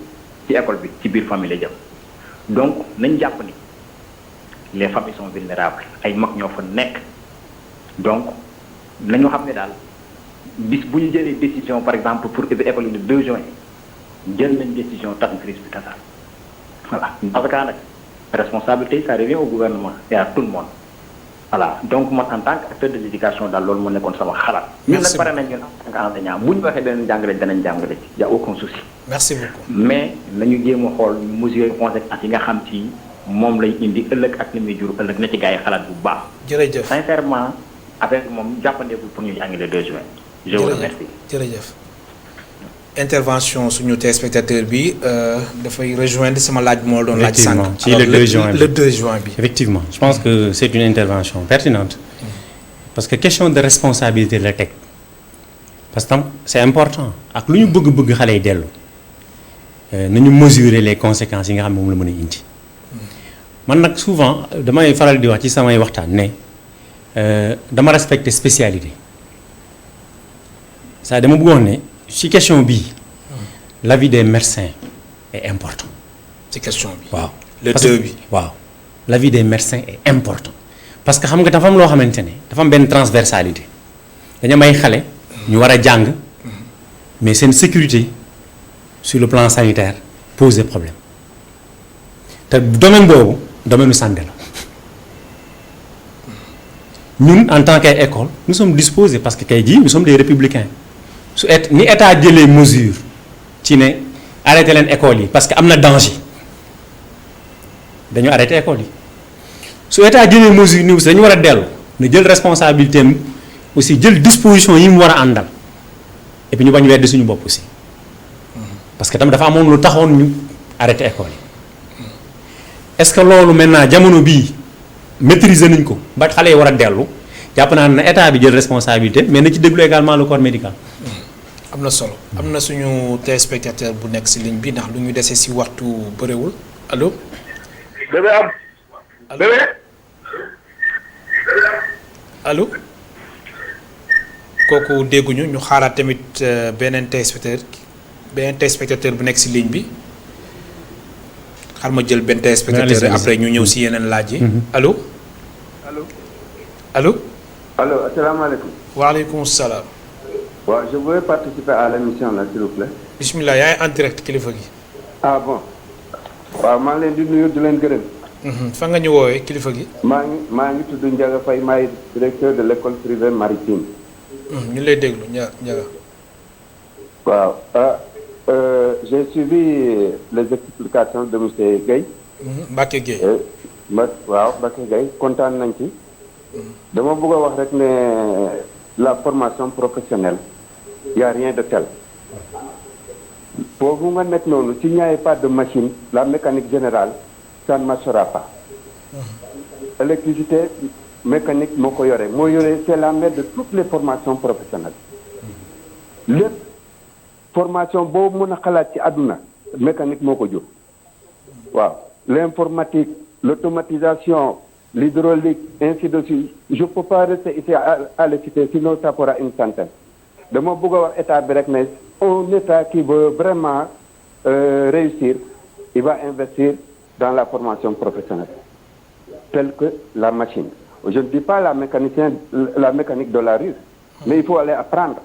ci école bi ci biir famille la jëm donc nañ jàpp ni les familles sont vulnérables ay mag ñoo fa nekk donc nañu xam ne daal bis bu ñu jëlee décision par exemple pour ubbi école yi le 2 juin jël nañ décision tax crise bi tasaar voilà dans ce cas nag responsabilité ça revient au gouvernement et à tout le monde voilà donc man en tant qu'acteur de l'éducation daal loolu moo nekkoon sama xalaat. ñun nag pare nañ ñun en tant qu'enseignant bu ñu waxee danañ jàngale y a aucun souci. merci beaucoup. mais nañu jéem a xool mesures conséquences yi nga xam ci moom lay indi ëllëg ak li muy jur ëllëg na ci gars yi xalaat bu baax. jërëjëf sincèrement avec moom jàppandeekul pour ñu jàngi le 2 juin. je vous remercie. jërëjëf intervention suñu téléspectateur bi dafay rejoindre sama laaj moo doon laaj sànq. ci le 2 juin bi le 2 juin bi. effectivement je pense que c'est une intervention pertinente parce que question de responsabilité la teg parce que tam c'est important ak lu ñu bëgg xale yi dellu nañu mesurer les conséquences yi nga xam ne moom la mën a indi man nag souvent damay faral di wax ci samay waxtaan ne dama respecter spécialité ça dama bëggoon ne ci question bii l'avis des médecins est important. ci question bi. waaw le 2 bi. waaw l'avis des médecins est important parce que xam nga dafa am loo xamante ne dafa am benn transversalité dañu may xale ñu war a jàng mais seen sécurité sur le plan sanitaire pose des problèmes te domaine boobu domaine santé la ñun en tant qu'école nous sommes disposés parce que tey jii nous sommes des républicains su ni état jëlee mesure ci ne arrêté leen école yi parce que am na danger dañu arrêté école yi su état jëlee mesure ni aussi dañu war a dellu na jël responsabilité am aussi jël disposition yi mu war a àndal et puis ñu bañ weddi suñu bopp aussi parce que tam dafa amoon lu taxoon ñu arrêté école yi est-ce que loolu maintenant jamono bii maîtriser nañ ko ba xale yi war a dellu jàpp naa ne état bi jël responsabilité mais na ci déglu également le corps médical. am na solo am na suñu téléspectateur bu nekk ci ligne bi ndax lu ñu desee ci waxtu bëriwul allo. bébé am. bébé. allo. kooku dégguñu ñu xaaraat tamit beneen téléspectateur bu nekk ci ligne bi xar ma jël benn téléspectateur après ñu ñëw ci yeneen laaj yi. allo. allo. allo. allo asalaamaaleykum. waaleykum salaam. waaw je voulais participer à l'émission là s'il vous plaît. bismillah yaa ngi en direct kilifa gi. ah bon. waaw maa ngi leen di nuyu di leen gërëm. fa nga ñu woowee kilifa gi. maa ngi tudd Ndiaga Faye maay directeur de l'école privée maritime. ñu lay déglu Ndiaga. waaw j'ai suivi les explications de monsieur Guèye. Mbacke Guèye. waaw Mbacke Guèye kontaan nañ ci. dama bëgg a wax rek ne la formation professionnelle y a rien de tel. foofu nga nekk noonu s'il n'y a pas de machine la mécanique générale ça ne marchera pas. électricité mécanique moo ko yore c'est la mère de toutes les formations professionnelles. lépp formation boobu mën a xalaat ci àdduna mécanique moo ko jur. waaw l'informatique l'automatisation l'hydraulique ainsi de suite je peux pas rester ici à le citer sinon ça fera une centaine. dama bëgg a wax état bi rek ne un état qui veut vraiment réussir il va investir dans la formation professionnelle telle que la machine. Je ne dis pas la mécanique de la rue, mais il faut aller apprendre.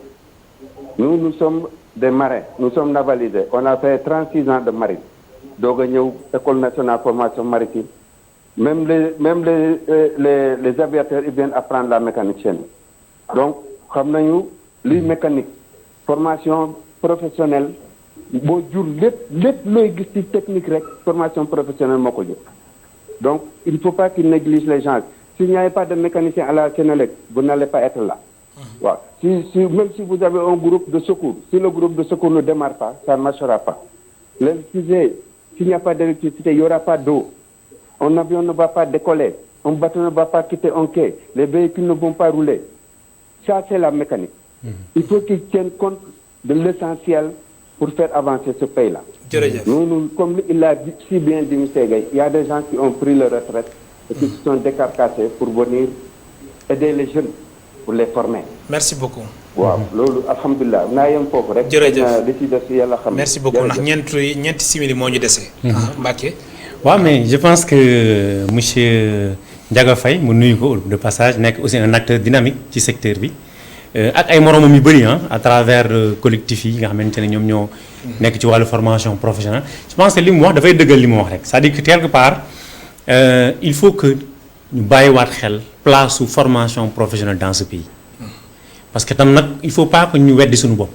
Nous sommes des marins, nous sommes navalisés. On a fait 36 ans de marine. Donc, École nationale de formation maritime. Même les aviateurs, ils viennent apprendre la mécanique chez nous. Donc, comme nous, les mécaniques, formation professionnelle, les technique, formation professionnelle, donc, il ne faut pas qu'ils négligent les gens. S'il n'y avait pas de mécanicien à la Sénélec, vous n'allez pas être là. Voilà. Même si vous avez un groupe de secours, si le groupe de secours ne démarre pas, ça ne marchera pas. L'électricité, s'il n'y a pas d'électricité, il n'y aura pas d'eau. Un avion ne va pas décoller. Un bateau ne va pas quitter un quai. Les véhicules ne vont pas rouler. Ça, c'est la mécanique. Il faut qu'ils tiennent compte de l'essentiel pour faire avancer ce pays-là. Nous, comme il l'a si bien dit M. Gueye, il y a des gens qui ont pris leur retraite et qui se sont décarcassés pour venir aider les jeunes, pour les former. Merci beaucoup. Waaw loolu alhamdulilah naa yem foofu rek. jërëjëf li ci des yàlla xam. merci beaucoup ndax ñeenti simili moo ñu dese. Mbacke. waaw mais je pense que monsieur Ndiaga Faye mu nuyu ko de passage nekk aussi un acteur dynamique ci secteur bi ak ay moromam yu bëri à travers collectif yi nga xamante ne ñoom ñoo nekk ci wàllu formation professionnelle je pense que li mu wax dafay dëggal li mu wax rek c'est-à-dire que quelque part il faut que ñu bàyyiwaat xel place su formation professionnelle dans ce pays parce que tam nag il faut pas que ñu weddi suñu bopp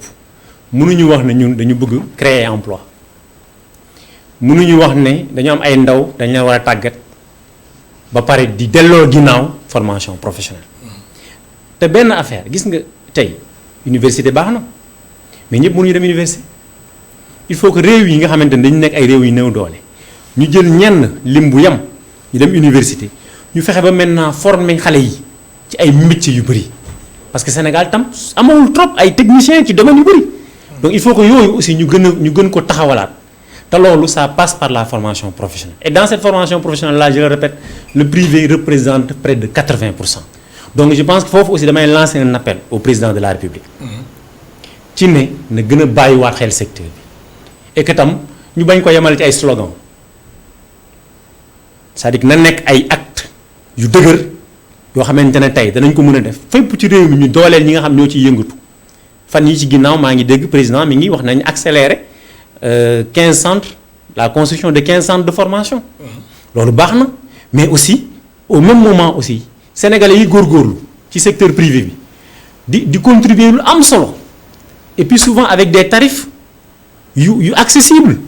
mënuñu wax ne ñun dañu bëgg créer emploi mënuñu wax ne dañu am ay ndaw dañ leen war a tàggat ba pare di delloo ginnaaw formation professionnelle te benn affaire gis nga tey université baax na mais ñëpp mënuñu dem université il faut que réew yi nga xamante ne dañu nekk ay réew yu néew doole ñu jël ñenn lim bu yem ñu dem université ñu fexe ba maintenant former xale yi ci ay métiers yu bëri parce que Sénégal tam amawul trop ay techniciens ci domaine yu bëri donc il faut que yooyu aussi ñu gën ko taxawalaat te loolu ça passe par la formation professionnelle et dans cette formation professionnelle là je le répète le privé représente près de 80%. Donc je pense que foofu aussi damay lancer un appel au président de la République ci ne na gën a bàyyiwaat xel secteur bi et que tam ñu bañ ko yemale ci ay slogan c'est-à-dire que na nekk ay actes yu dëgër yoo xamante ne tey danañ ko mën a def fépp ci réew mi ñu dooleel ñi nga xam ñoo ciy yëngatu fan yi ci ginnaaw maa ngi dégg président mi ngi wax nañ accélérer 15 centres la construction de 15 centres de formation loolu baax na mais aussi au même moment aussi sénégalais yi góorgóorlu ci secteur privé bi di contribuer lu am solo et puis souvent avec des tarifs yu accessibles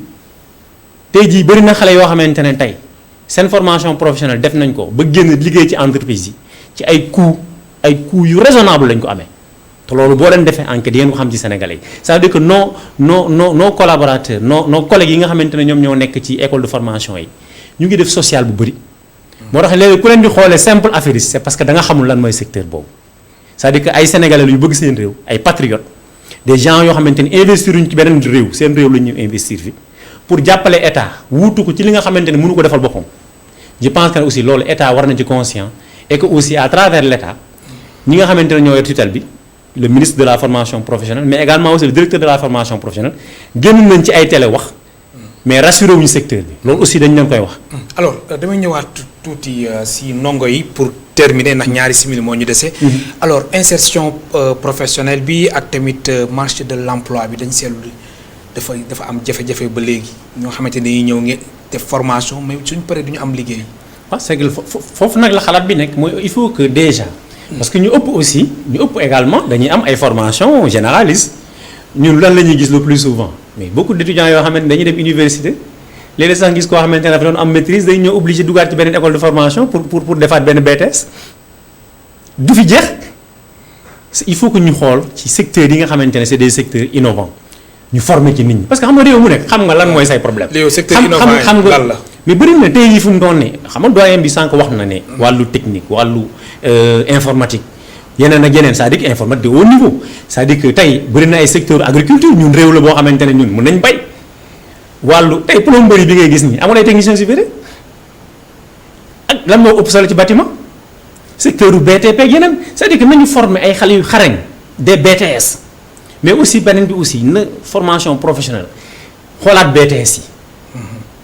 tey jii bëri na xale yoo xamante ne tey seen formation professionnelle def nañ ko ba génn liggéey ci entreprise yi ci ay coûts yu raisonnable lañ ko amee te loolu boo leen defee enquête yéen ko xam ci sénégalais yi c'est-à-dire que nos collaborateurs nos collègues yi nga xamante ne ñoom ñoo nekk ci école de formation yi ñu ngi def social bu bëri moo tax léegi ku leen di xoolee simple affairiste c'est parce que da nga xamul lan mooy secteur boobu c'est-à-dire que ay sénégalais yu bëgg seen réew ay patriotes des gens yoo xamante ni investir uñ ci beneen réew seen réew la ñuy investir fi pour jàppale état wuutu ko ci li nga xamante ne mënu ko defal boppam je pense que aussi loolu état war na ci conscient et que aussi à travers l'état ñi nga xamante ne ñoo yor tutelle bi le ministre de la formation professionnelle mais également aussi le directeur de la formation professionnelle génn nañ ci ay télé wax mais rassuré wuñu secteur bi loolu aussi dañ leen koy wax. alors damay ñëwaat tuuti si ndongo yi pour terminer ndax ñaari simili moo ñu dese. alors insertion professionnelle bi ak tamit marché de l'emploi bi dañ seetlu dafa am jafe-jafe ba léegi ñoo xamante ne ñëw ngeen def formation mais suñ paree du ñu am liggéey. waaw c'est que foofu nag la xalaat bi nekk mooy il faut que déjà. parce que ñu ëpp également dañuy am ay formation généraliste ñun lan la ñuy gis le plus souvent mais beaucoup d'étudiants yoo xamante ne dañuy dem université léeg-léeg sax gis koo xamante ne dafa doon am maîtrise day ñëw obligé dugaat ci beneen école de formation pour defaat benn BTS du fi jeex il faut que ñu xool ci secteurs yi nga xamante ne c'est des secteurs innovants ñu former ci nit ñi parce que xam nga réew mu nekk xam nga lan mooy say problème secteur innovant xam nga lan la mais bëri na tey yi fu mu doon ne xam nga doyen bi sànq wax na ne wàllu technique wàllu informatique yeneen ak yeneen c'est-à-dire que informatique de haut niveau c'est-à-dire que tey bëri na ay secteur agriculture ñun réew la boo xamante ne ñun mën nañ bay wàllu tey plomberie bi ngay gis nii amul ay techniciens supérieurs ak lan moo ëpp solo ci bâtiment secteur u BTP ak yeneen c'est-à-dire que nañu former ay xale yu xarañ des BTS mais aussi beneen bi aussi na formation professionnelle xoolaat BTS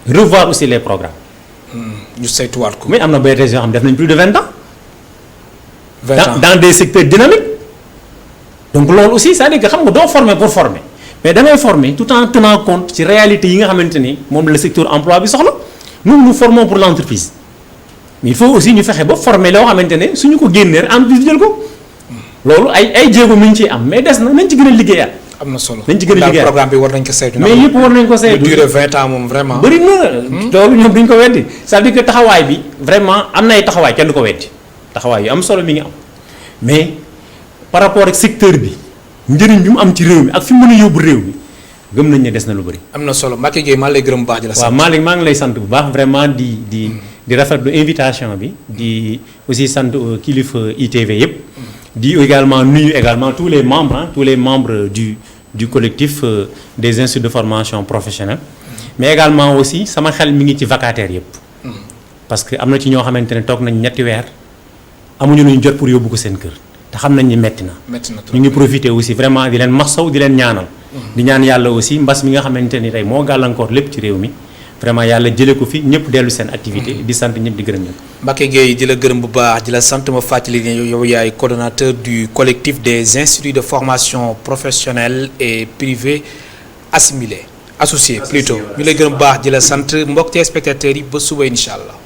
yi revoir aussi les programmes ñu saytuwaat ko mais am na BTS yoo xam def nañ plus de 20 ans dans des secteurs dynamiques donc loolu aussi c'est-à-dire que xam nga doo former pour former mais da ngay former tout en tenant compte ci réalité yi nga xamante ni moom la secteur emploi bi soxla nous formons pour l'entreprise mais il faut aussi ñu fexe ba former loo xamante ne suñu ko génnee entreprise jël ko loolu ay jéego mi ngi ciy am mais des na nañ ci gën a liggéeyaat. am na solo nañ ci gën a liggéeyaat programme bi war nañ ko saytu. mais yëpp war nañ ko saytu durée 20 ans moom vraiment. bëri na loolu ñoom duñ ko weddi c'est-à-dire que taxawaay bi vraiment am na ay taxawaay kenn du ko weddi taxawaay yu am solo mi ngi am mais par rapport ak secteur bi njëriñ bi mu am ci réew mi ak fi mu mën a yóbbu réew mi gëm nañ ne des na lu bëri. am na solo Mbacké Gueye maa lay gërëm bu baax di la sant. waaw Malick maa ngi lay sant bu baax vraiment di rafetlu invitation bi di aussi sant kilifa ITV yëpp. di également nuyu également tous les membres du collectif des instituts de formation professionnelle. mais également aussi sama xel mi ngi ci vacataires yëpp. parce que am na ci ñoo xamante ne toog nañ ñetti weer amuñu lu ñu jot pour yóbbu ko seen kër te xam nañ ni metti na. ñu ngi profiter aussi vraiment di leen masaw di leen ñaanal. di ñaan yàlla aussi mbas mi nga xamante ni tey moo gàllankoor lépp ci réew mi vraiment yàlla jëlee ko fi ñëpp dellu seen activité di sant ñëpp di gërëm ñëpp. Mbacké Gueye di la gërëm bu baax di la sant ma fàttali ne yow yaay coordonnateur du collectif des instituts de formation professionnelle et privée associés plutôt ñu lay gërëm bu baax di la sant mbokk téléspectateurs yi ba suba incha allah.